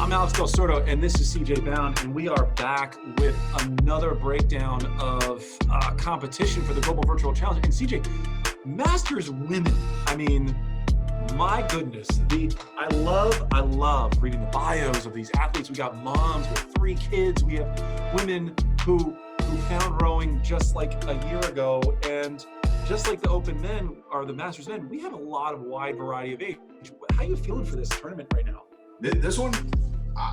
I'm Alex Del Sordo, and this is CJ Bound, and we are back with another breakdown of competition for the Global Virtual Challenge. And CJ, Masters women, I mean, my goodness, I love reading the bios of these athletes. We got moms with 3 kids. We have women who found rowing just like a year ago, and just like the Open men or the Masters men, we have a lot of wide variety of age. How are you feeling for this tournament right now? This one,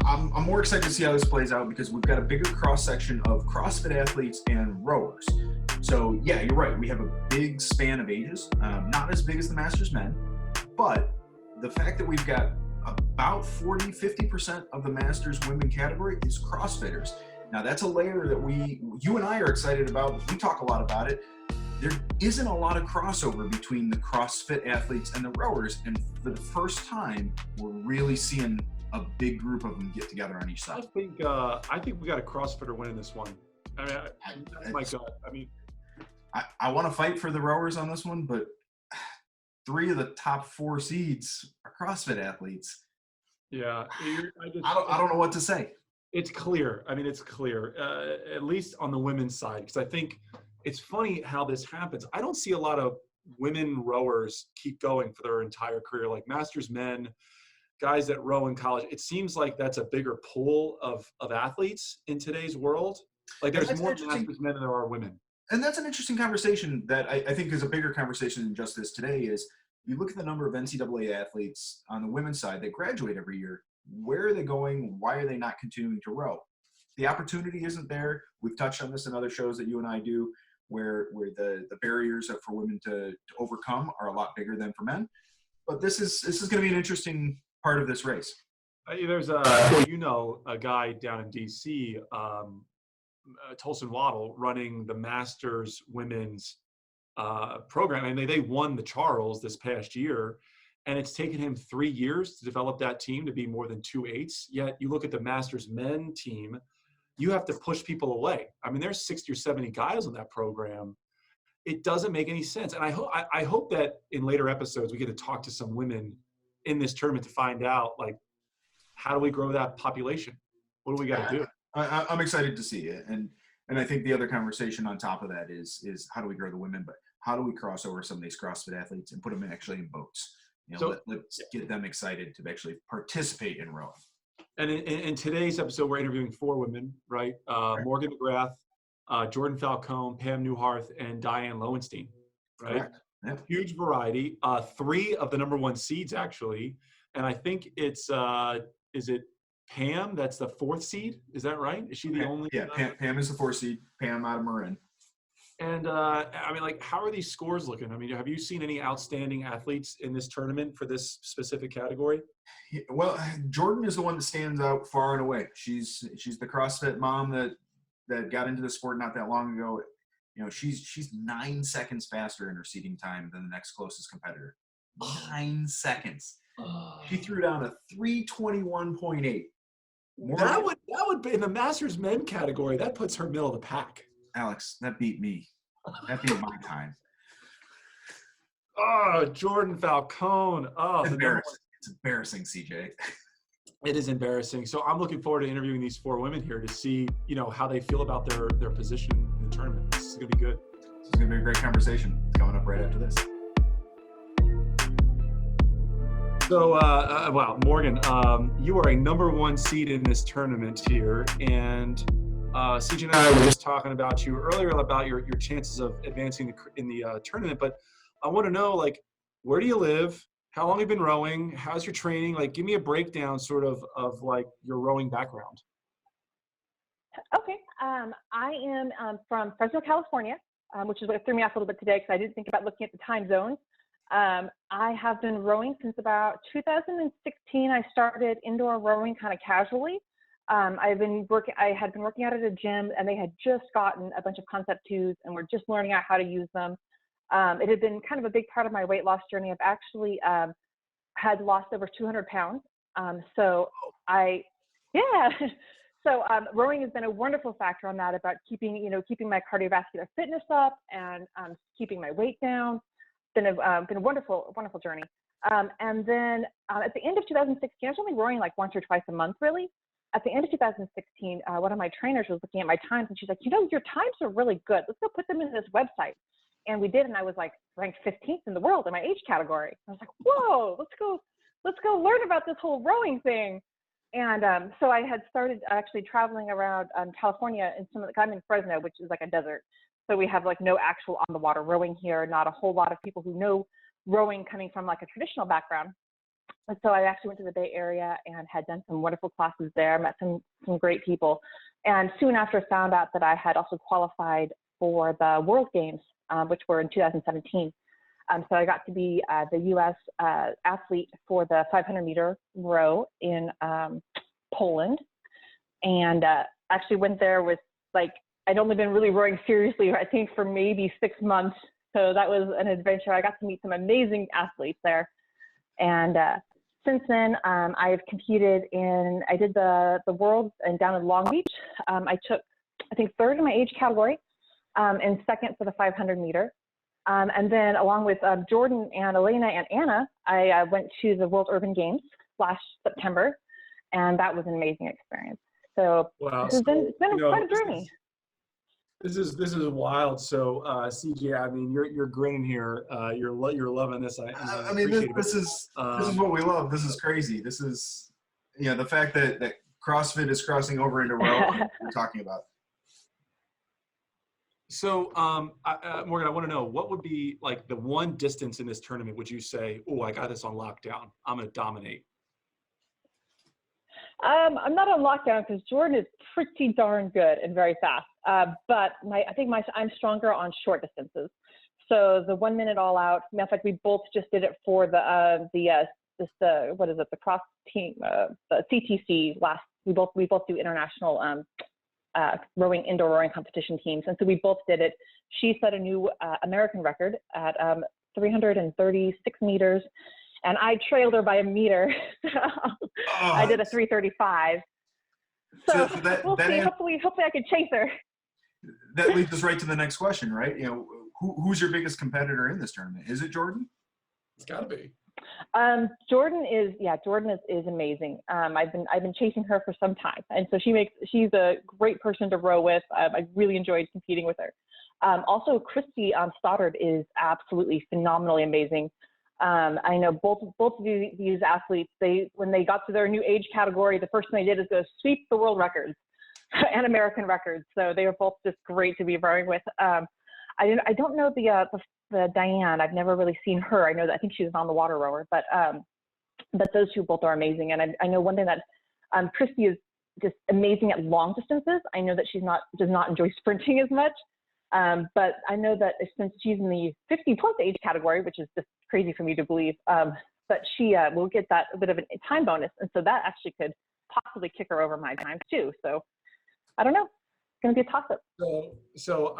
I'm more excited to see how this plays out because we've got a bigger cross-section of CrossFit athletes and rowers. So yeah, you're right. We have a big span of ages, not as big as the Masters men, but the fact that we've got about 40-50% of the Masters women category is CrossFitters. Now that's a layer that you and I are excited about. We talk a lot about it. There isn't a lot of crossover between the CrossFit athletes and the rowers, and for the first time, we're really seeing a big group of them get together on each side. I think we got a CrossFitter winning this one. I mean, my God. I mean, I want to fight for the rowers on this one, but 3 of the top 4 seeds are CrossFit athletes. Yeah, I don't know what to say. It's clear. I mean, it's clear, at least on the women's side, because I think it's funny how this happens. I don't see a lot of women rowers keep going for their entire career, like Masters men, guys that row in college. It seems like that's a bigger pool of athletes in today's world. Like there's more Masters men than there are women. And that's an interesting conversation that I think is a bigger conversation than just this today is you look at the number of NCAA athletes on the women's side that graduate every year. Where are they going? Why are they not continuing to row? The opportunity isn't there. We've touched on this in other shows that you and I do where the barriers for women to overcome are a lot bigger than for men. But this is going to be an interesting part of this race. There's a guy down in DC, Tolson Waddle, running the Masters women's program, and they won the Charles this past year, and it's taken him 3 years to develop that team to be more than 2 8s. Yet you look at the Masters men team, you have to push people away. I mean, there's 60 or 70 guys on that program. It doesn't make any sense. And I hope that in later episodes we get to talk to some women in this tournament to find out, like, how do we grow that population? What do we got to do? I'm excited to see it. And I think the other conversation on top of that is how do we grow the women, but how do we cross over some of these CrossFit athletes and put them actually in boats? Let's get them excited to actually participate in rowing. And in today's episode, we're interviewing 4 women, right? Morgan McGrath, Jordan Falcone, Pam Neuharth, and Diane Lowenstein, right? Yep. Huge variety. 3 of the number 1 seeds, actually. And I think it's, is it Pam that's the 4th seed? Is that right? Is she the only? Yeah, Pam is the 4th seed. Pam out of Marin. And I mean, like, how are these scores looking? I mean, have you seen any outstanding athletes in this tournament for this specific category? Yeah, well, Jordan is the one that stands out far and away. She's the CrossFit mom that got into the sport not that long ago. You know, she's 9 seconds faster in her seating time than the next closest competitor. 9 seconds. She threw down a 3:21.8. That would be in the Masters men category. That puts her middle of the pack. Alex, that beat me. That beat my time. Oh, Jordan Falcone. Oh, it's embarrassing, CJ. It is embarrassing. So I'm looking forward to interviewing these 4 women here to see, how they feel about their position in the tournament. This is going to be good. This is going to be a great conversation. It's coming up right after this. So, Morgan, you are a number 1 seed in this tournament here, and CJ and I were just talking about you earlier about your chances of advancing in the tournament, but I want to know, like, where do you live? How long have you been rowing? How's your training? Like, give me a breakdown sort of like your rowing background. Okay. I am from Fresno, California, which is what threw me off a little bit today because I didn't think about looking at the time zones. I have been rowing since about 2016. I started indoor rowing kind of casually. I had been working out at a gym, and they had just gotten a bunch of Concept 2s and were just learning out how to use them. It had been kind of a big part of my weight loss journey. I've actually had lost over 200 pounds. So rowing has been a wonderful factor on that, about keeping my cardiovascular fitness up and keeping my weight down. Been a wonderful journey. And then at the end of 2016, I was only rowing like once or twice a month, really. At the end of 2016, one of my trainers was looking at my times, and she's like, your times are really good. Let's go put them in this website. And we did, and I was like ranked 15th in the world in my age category. I was like, whoa, let's go learn about this whole rowing thing. And so I had started actually traveling around California, and I'm in Fresno, which is like a desert. So we have like no actual on the water rowing here, not a whole lot of people who know rowing coming from like a traditional background. And so I actually went to the Bay Area and had done some wonderful classes there, met some great people. And soon after found out that I had also qualified for the World Games, which were in 2017. So I got to be the U.S. Athlete for the 500-meter row in Poland. And actually went there with like, I'd only been really rowing seriously, I think, for maybe 6 months. So that was an adventure. I got to meet some amazing athletes there. And since then, I've competed I did the Worlds and down in Long Beach. I took, I think, third in my age category and second for the 500-meter. And then along with Jordan and Elena and Anna, I went to the World Urban Games last September, and that was an amazing experience. So wow. it's been quite a journey. This is wild. So CJ, I mean, you're grinning here. You're loving this. I mean, this is what we love. This is crazy. This is, the fact that CrossFit is crossing over into rowing. We're talking about. So, Morgan, I want to know, what would be like the one distance in this tournament would you say, oh, I got this on lockdown, I'm going to dominate? I'm not on lockdown because Jordan is pretty darn good and very fast. But I think I'm stronger on short distances. So the 1 minute all out. Matter of fact, we both just did it for the cross team, the CTC last. We both do international indoor rowing competition teams, and so we both did it. She set a new American record at 336 meters. And I trailed her by a meter. I did a 335. So we'll see. Hopefully I can chase her. That leads us right to the next question, right? Who's your biggest competitor in this tournament? Is it Jordan? It's got to be. Jordan is amazing. I've been chasing her for some time, and so she's a great person to row with. I really enjoyed competing with her. Also, Christy Stoddard is absolutely phenomenally amazing. I know both of these athletes, when they got to their new age category, the first thing they did is go sweep the world records and American records. So they were both just great to be rowing with. I don't know the Diane. I've never really seen her. I think she's an on the water rower, but those two both are amazing. And I know one thing that Christy is just amazing at long distances. I know that she does not enjoy sprinting as much. But I know that since she's in the 50 plus age category, which is just crazy for me to believe, but she will get that a bit of a time bonus. And so that actually could possibly kick her over my time too. So I don't know. It's going to be a toss up. So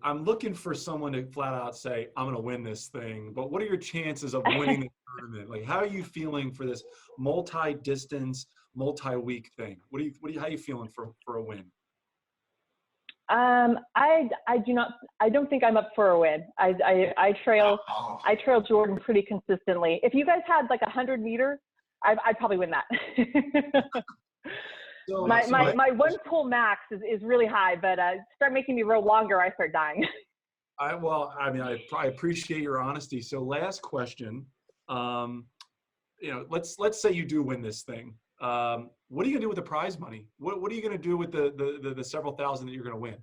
I'm looking for someone to flat out say, I'm going to win this thing. But what are your chances of winning the tournament? Like, how are you feeling for this multi-distance, multi-week thing? How are you feeling for a win? I don't think I'm up for a win. I trail Jordan pretty consistently. If you guys had like 100 meters, I'd probably win that. My one pull max is really high, but start making me row longer, I start dying. I appreciate your honesty. So last question, let's say you do win this thing. What are you gonna do with the prize money? What are you gonna do with the several thousand that you're gonna win?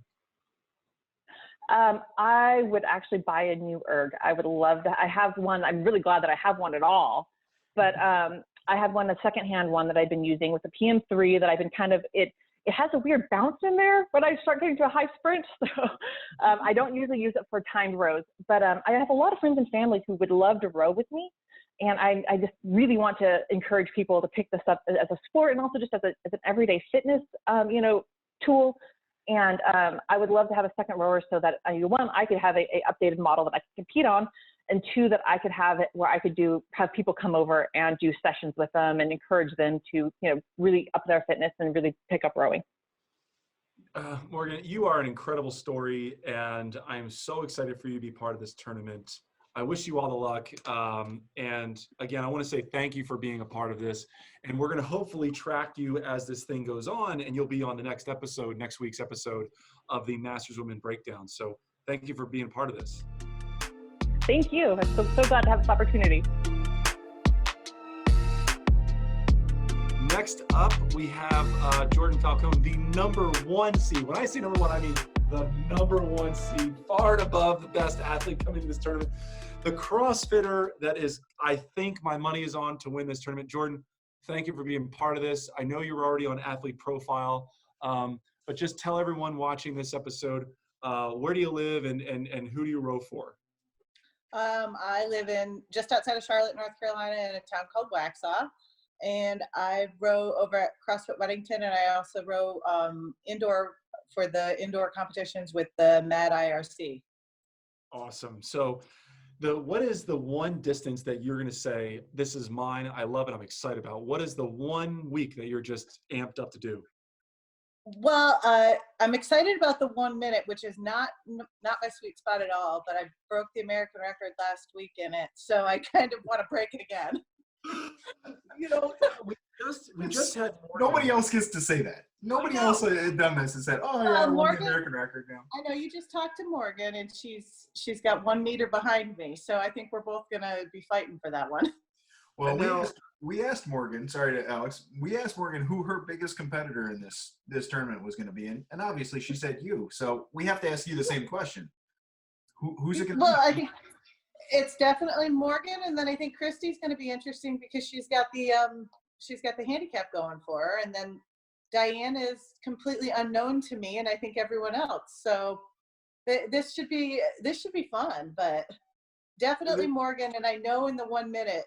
I would actually buy a new erg. I would love to. I have one. I'm really glad that I have one at all. But I have a secondhand one that I've been using with the PM3 that I've been it has a weird bounce in there when I start getting to a high sprint. So I don't usually use it for timed rows. But I have a lot of friends and family who would love to row with me. And I just really want to encourage people to pick this up as a sport and also just as an everyday fitness, tool. And I would love to have a second rower so that one, I could have a updated model that I could compete on, and two, that I could have it where I could have people come over and do sessions with them and encourage them to, really up their fitness and really pick up rowing. Morgan, you are an incredible story, and I'm so excited for you to be part of this tournament. I wish you all the luck. And again, I want to say thank you for being a part of this. And we're going to hopefully track you as this thing goes on, and you'll be on the next week's episode of the Masters Women Breakdown. So thank you for being part of this. Thank you. I'm so glad to have this opportunity. Next up, we have Jordan Falcone, the #1 seed. When I say #1, I mean the #1 seed, far and above the best athlete coming to this tournament. The CrossFitter that is, I think my money is on to win this tournament. Jordan, thank you for being part of this. I know you were already on Athlete Profile, but just tell everyone watching this episode, where do you live and who do you row for? I live in just outside of Charlotte, North Carolina, in a town called Waxhaw. And I row over at CrossFit Weddington, and I also row indoor for the indoor competitions with the MAD IRC. Awesome. So what is the one distance that you're going to say, this is mine, I love it, I'm excited about? What is the one week that you're just amped up to do? Well, I'm excited about the 1 minute, which is not my sweet spot at all, but I broke the American record last week in it, so I kind of want to break it again. You know, we just had Nobody else gets to say that. Nobody else had done this and said, "Oh yeah, I won the American record now." I know you just talked to Morgan, and she's got 1 meter behind me, so I think we're both gonna be fighting for that one. Well, we asked Morgan. Sorry to Alex. We asked Morgan who her biggest competitor in this tournament was going to be in, and obviously she said you. So we have to ask you the same question. Who's it going to be? Well, I think it's definitely Morgan, and then I think Christy's going to be interesting because she's got the handicap going for her, and then Diane is completely unknown to me, and I think everyone else. So this should be fun, but definitely Morgan. And I know in the 1 minute,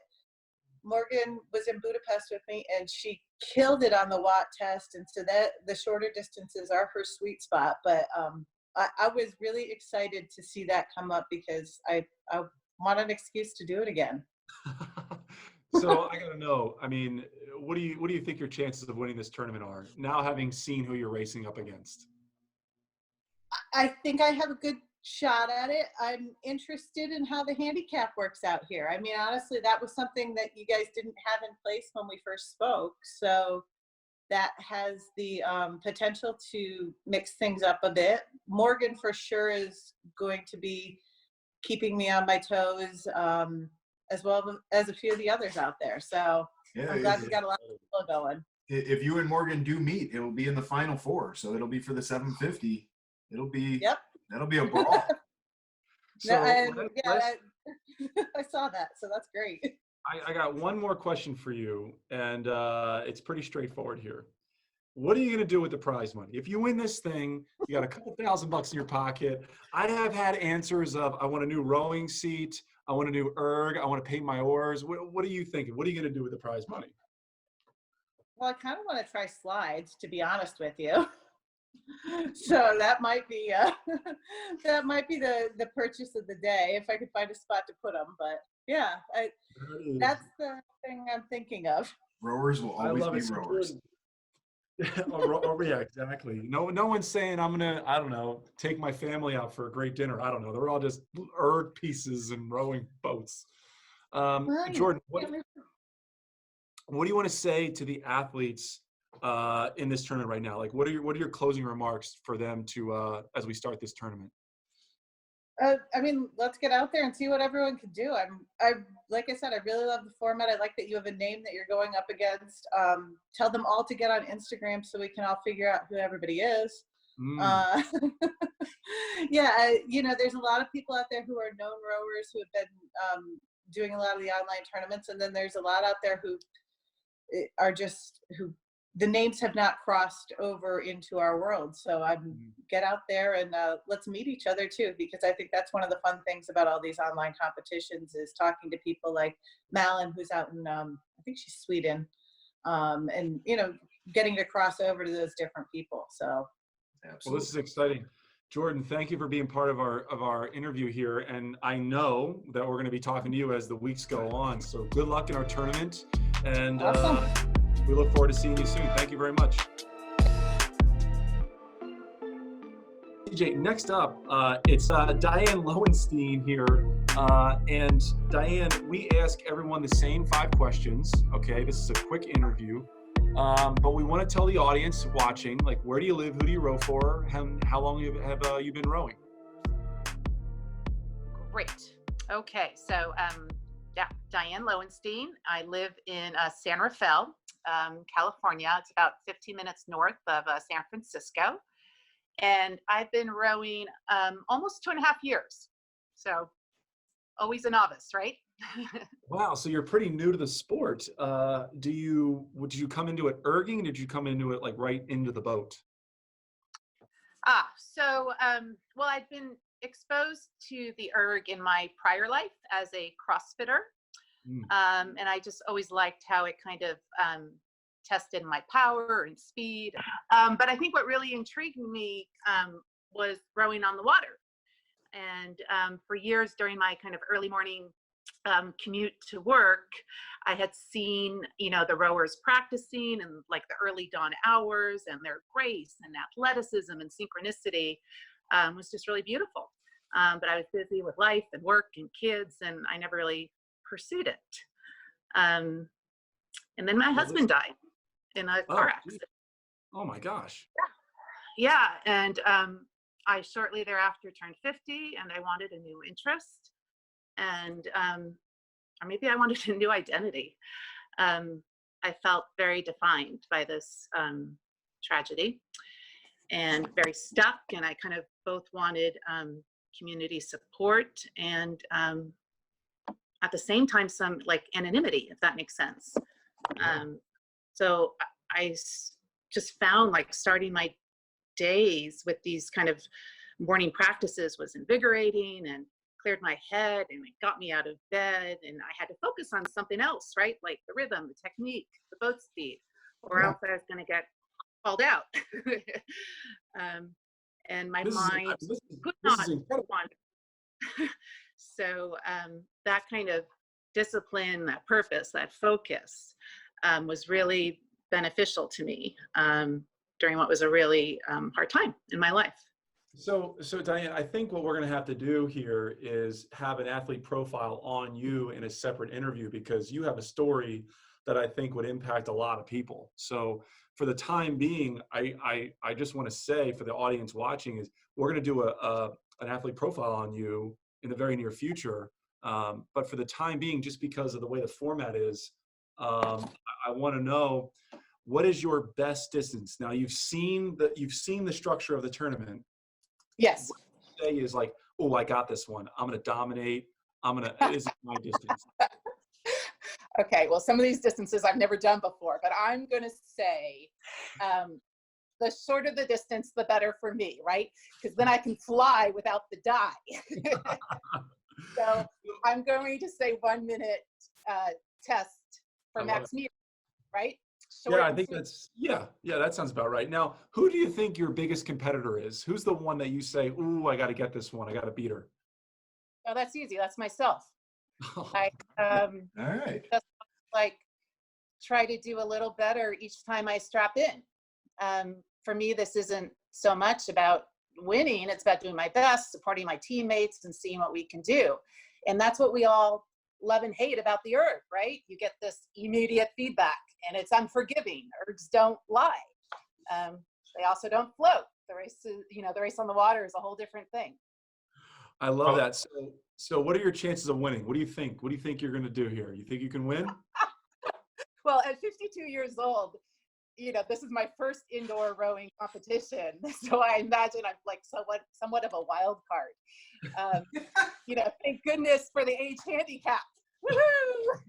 Morgan was in Budapest with me, and she killed it on the watt test, and so that the shorter distances are her sweet spot. But I was really excited to see that come up because I want an excuse to do it again. So I gotta know. I mean, what do you think your chances of winning this tournament are now, having seen who you're racing up against? I think I have a good shot at it. I'm interested in how the handicap works out here. I mean, honestly, that was something that you guys didn't have in place when we first spoke. So that has the potential to mix things up a bit. Morgan for sure is going to be keeping me on my toes, as well as a few of the others out there. So yeah, I'm glad we got a lot of people going. If you and Morgan do meet, it will be in the final four. So it'll be for the 750. It'll be, that'll be a brawl. So I saw that. So that's great. I got one more question for you, and it's pretty straightforward here. What are you going to do with the prize money? If you win this thing, you got a couple $1,000 in your pocket. I have had answers of, I want a new rowing seat, I want a new erg, I want to paint my oars. What are you thinking? What are you going to do with the prize money? Well, I kind of want to try slides, to be honest with you. So that might be the purchase of the day if I could find a spot to put them. But yeah, that's the thing I'm thinking of. Rowers will always be rowers. Yeah, exactly. No one's saying I'm gonna, I don't know, take my family out for a great dinner. I don't know. They're all just erg pieces and rowing boats. Right. Jordan, what do you want to say to the athletes in this tournament right now? Like, what are your closing remarks for them to as we start this tournament? I mean, let's get out there and see what everyone can do. I like I said, I really love the format. I like that you have a name that you're going up against. Tell them all to get on Instagram so we can all figure out who everybody is. Yeah, there's a lot of people out there who are known rowers who have been doing a lot of the online tournaments, and then there's a lot out there who are who the names have not crossed over into our world. So get out there and let's meet each other too, because I think that's one of the fun things about all these online competitions is talking to people like Malin, who's out in, I think she's Sweden, and, getting to cross over to those different people. So. Absolutely. Well, this is exciting. Jordan, thank you for being part of our interview here. And I know that we're going to be talking to you as the weeks go on. So good luck in our tournament. And awesome. We look forward to seeing you soon. Thank you very much. TJ, next up, it's Diane Lowenstein here. And Diane, we ask everyone the same 5 questions. Okay, this is a quick interview. But we want to tell the audience watching, like, where do you live? Who do you row for? How long have you been rowing? Great. Okay, so Diane Lowenstein. I live in San Rafael, California. It's about 15 minutes north of San Francisco. And I've been rowing almost 2.5 years. So always a novice, right? Wow, so you're pretty new to the sport. Did you come into it erging? Did you come into it like right into the boat? Well, I've been exposed to the erg in my prior life as a CrossFitter. And I just always liked how it kind of tested my power and speed. But I think what really intrigued me was rowing on the water. And for years during my kind of early morning commute to work, I had seen, the rowers practicing and like the early dawn hours, and their grace and athleticism and synchronicity was just really beautiful. But I was busy with life and work and kids, and I never really pursued it. And then my husband died in a car accident. Oh my gosh. Yeah. And I shortly thereafter turned 50, and I wanted a new interest, and or maybe I wanted a new identity. I felt very defined by this tragedy and very stuck, and I kind of both wanted community support and at the same time some like anonymity, if that makes sense. So I just found like starting my days with these kind of morning practices was invigorating and cleared my head, and it got me out of bed, and I had to focus on something else, right? Like the rhythm, the technique, the boat speed, or else I was going to get called out. And my mind could not wander. So that kind of discipline, that purpose, that focus was really beneficial to me during what was a really hard time in my life. So Diane, I think what we're going to have to do here is have an athlete profile on you in a separate interview, because you have a story that I think would impact a lot of people. So for the time being, I just want to say for the audience watching is we're going to do an athlete profile on you in the very near future. But for the time being, just because of the way the format is, I want to know, what is your best distance? Now you've seen the structure of the tournament. Yes. What you say is like, oh, I got this one. I'm going to dominate. This is my distance. Okay, well, some of these distances I've never done before, but I'm going to say the shorter the distance, the better for me, right? Because then I can fly without the die. So I'm going to say 1 minute test for max meter, right? Yeah, I think that sounds about right. Now, who do you think your biggest competitor is? Who's the one that you say, ooh, I got to get this one. I got to beat her? Oh, that's easy. That's myself. I All right. just like try to do a little better each time I strap in. For me, this isn't so much about winning. It's about doing my best, supporting my teammates, and seeing what we can do. And that's what we all love and hate about the erg, right? You get this immediate feedback, and it's unforgiving. Ergs don't lie. They also don't float. The race is, the race on the water is a whole different thing. I love that. So what are your chances of winning? What do you think? What do you think you're going to do here? You think you can win? Well, at 52 years old, this is my first indoor rowing competition. So I imagine I'm like somewhat of a wild card. Thank goodness for the age handicap. Woohoo!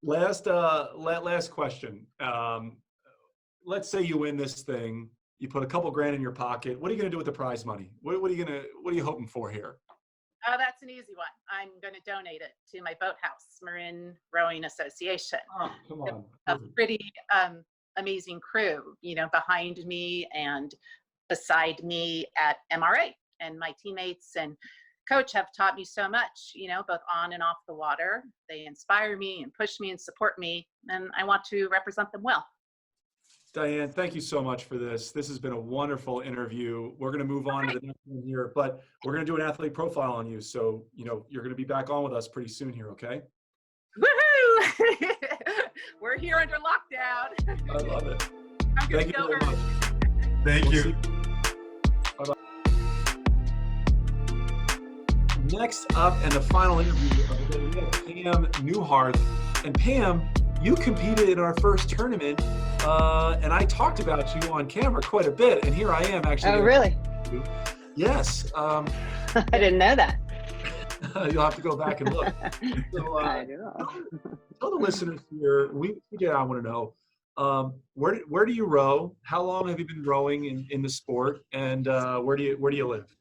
Last question. Let's say you win this thing. You put a couple grand in your pocket. What are you going to do with the prize money? What are you hoping for here? Oh, that's an easy one. I'm going to donate it to my boathouse, Marin Rowing Association. Oh, come on. A pretty amazing crew, behind me and beside me at MRA. And my teammates and coach have taught me so much, both on and off the water. They inspire me and push me and support me, and I want to represent them well. Diane, thank you so much for this. This has been a wonderful interview. We're going to move on to the next one here, but we're going to do an athlete profile on you. So, you're going to be back on with us pretty soon here, okay? Woohoo! We're here under lockdown. I love it. I'm good Thank you to go very early. much. Thank We'll you. see Next up, and the final interview of the day, we have Pam Neuharth. And Pam, you competed in our first tournament, and I talked about you on camera quite a bit. And here I am actually. Oh, really? Yes. I didn't know that. You'll have to go back and look. So, I do. tell the listeners here, I want to know, where do you row? How long have you been rowing in the sport? And where do you live?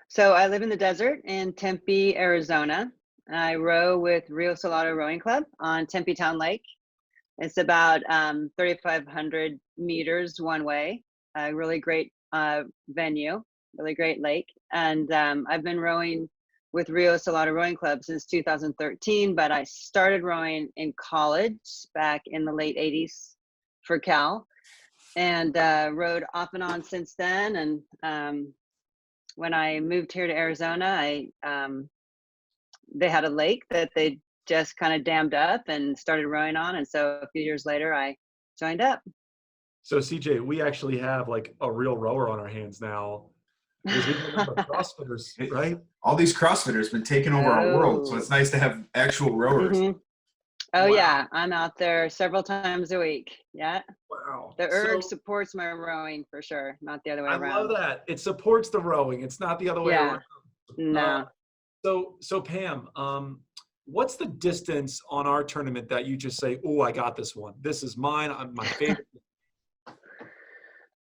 So I live in the desert in Tempe, Arizona. I row with Rio Salado Rowing Club on Tempe Town Lake. It's about 3,500 meters one way. A really great venue, really great lake. And I've been rowing with Rio Salado Rowing Club since 2013, but I started rowing in college back in the late 80s for Cal, and rowed off and on since then. And when I moved here to Arizona, they had a lake that they just kind of dammed up and started rowing on. And so a few years later, I joined up. So CJ, we actually have like a real rower on our hands now. Because we have a number of CrossFitters, right? All these CrossFitters been taking over our world, so it's nice to have actual rowers. Mhm. Oh Wow. yeah, I'm out there several times a week. Yeah, Wow. the erg So, supports my rowing for sure, not the other way I around. love that. It supports the rowing. It's not the other way Yeah. around. No. So Pam, what's the distance on our tournament that you just say, "Oh, I got this one. This is mine. I'm my favorite."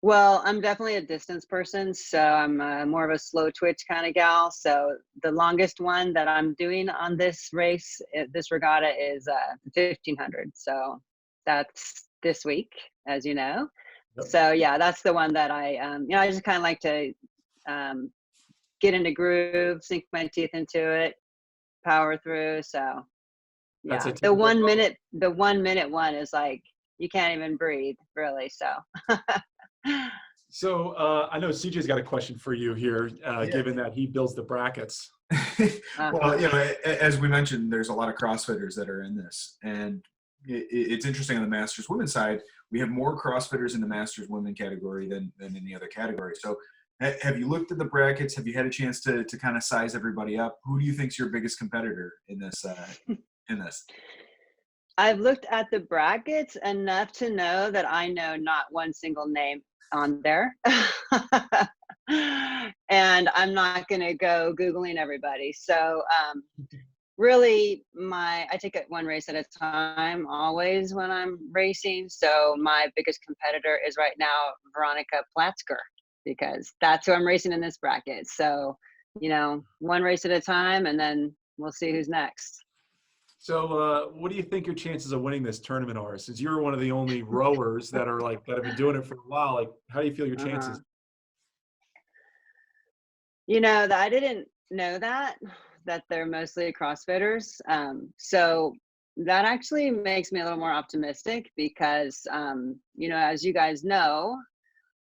Well, I'm definitely a distance person, so I'm more of a slow twitch kind of gal. So the longest one that I'm doing on this race, this regatta, is 1,500. So that's this week, as you know. Yep. So yeah, that's the one that I just kind of like to get into groove, sink my teeth into it, power through. So That's yeah, a the typical 1 row. minute, the 1 minute one is like you can't even breathe, really. So. So I know CJ's got a question for you here, given that he builds the brackets. Well, as we mentioned, there's a lot of CrossFitters that are in this, and it's interesting on the Masters women's side. We have more CrossFitters in the Masters women category than any other category. So, have you looked at the brackets? Have you had a chance to kind of size everybody up? Who do you think's your biggest competitor in this? I've looked at the brackets enough to know that I know not one single name on there. And I'm not going to go Googling everybody. So really, I take it one race at a time always when I'm racing. So my biggest competitor is right now Veronica Platzker, because that's who I'm racing in this bracket. So, one race at a time, and then we'll see who's next. So what do you think your chances of winning this tournament are? Since you're one of the only rowers that have been doing it for a while, how do you feel your chances? That I didn't know that they're mostly CrossFitters. So that actually makes me a little more optimistic because, as you guys know,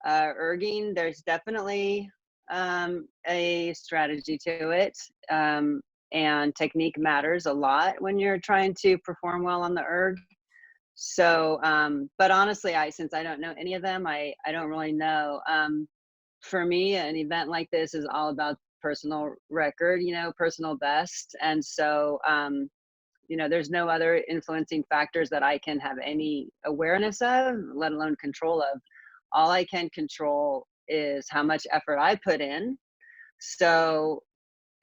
erging, there's definitely a strategy to it. And technique matters a lot when you're trying to perform well on the erg. So, but honestly, since I don't know any of them, I don't really know. For me, an event like this is all about personal record, personal best. And so, there's no other influencing factors that I can have any awareness of, let alone control of. All I can control is how much effort I put in. So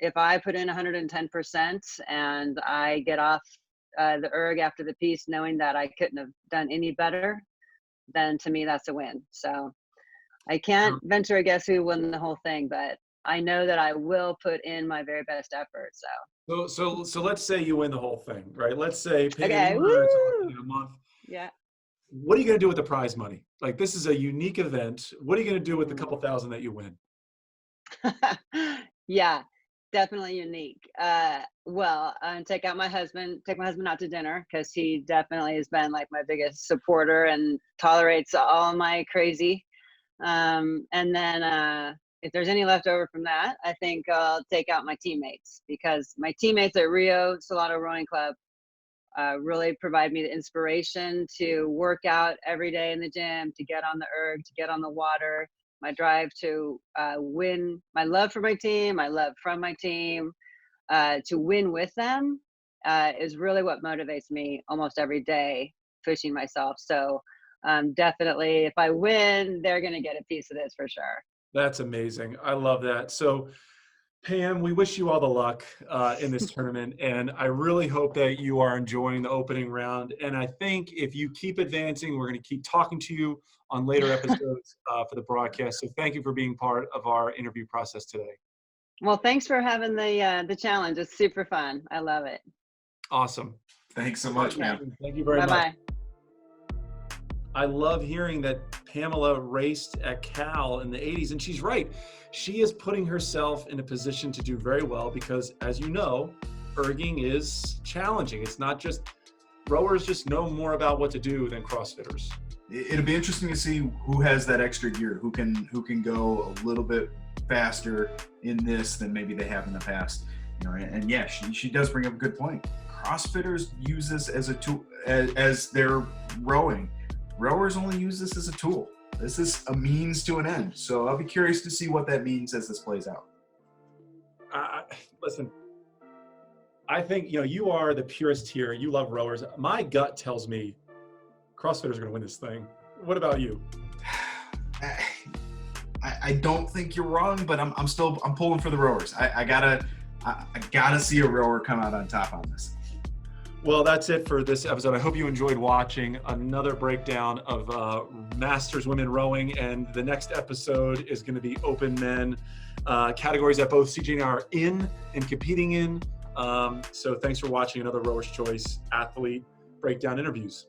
if I put in 110% and I get off the erg after the piece knowing that I couldn't have done any better, then to me that's a win. So I can't venture a guess who won the whole thing, but I know that I will put in my very best effort. So let's say you win the whole thing, right? Let's say Okay, in a month. Yeah. What are you going to do with the prize money? This is a unique event. What are you going to do with the couple thousand that you win? Yeah. definitely unique. Well, take my husband out to dinner because he definitely has been like my biggest supporter and tolerates all my crazy. And then if there's any left over from that, I think I'll take out my teammates because my teammates at Rio Salado Rowing Club really provide me the inspiration to work out every day in the gym, to get on the erg, to get on the water. My drive to win, my love for my team, my love from my team, to win with them is really what motivates me almost every day pushing myself. So definitely, if I win, they're going to get a piece of this for sure. That's amazing. I love that. So, Pam, we wish you all the luck in this tournament, and I really hope that you are enjoying the opening round. And I think if you keep advancing, we're going to keep talking to you on later episodes for the broadcast. So thank you for being part of our interview process today. Well, thanks for having the challenge. It's super fun. I love it. Awesome. Thanks so much, man. Thank you very much. Bye-bye. I love hearing that Pamela raced at Cal in the 80s, and she's right. She is putting herself in a position to do very well because, as you know, erging is challenging. It's not just rowers just know more about what to do than CrossFitters. It'll be interesting to see who has that extra gear, who can go a little bit faster in this than maybe they have in the past. You know, and yeah, she does bring up a good point. CrossFitters use this as a tool as they're rowing. Rowers only use this as a tool. This is a means to an end. So I'll be curious to see what that means as this plays out. Listen, I think, you are the purist here. You love rowers. My gut tells me CrossFitters are going to win this thing. What about you? I don't think you're wrong, but I'm pulling for the rowers. I gotta see a rower come out on top on this. Well, that's it for this episode. I hope you enjoyed watching another breakdown of Masters Women Rowing, and the next episode is going to be Open Men, categories that both CJ and I are in and competing in. So thanks for watching another Rower's Choice Athlete Breakdown Interviews.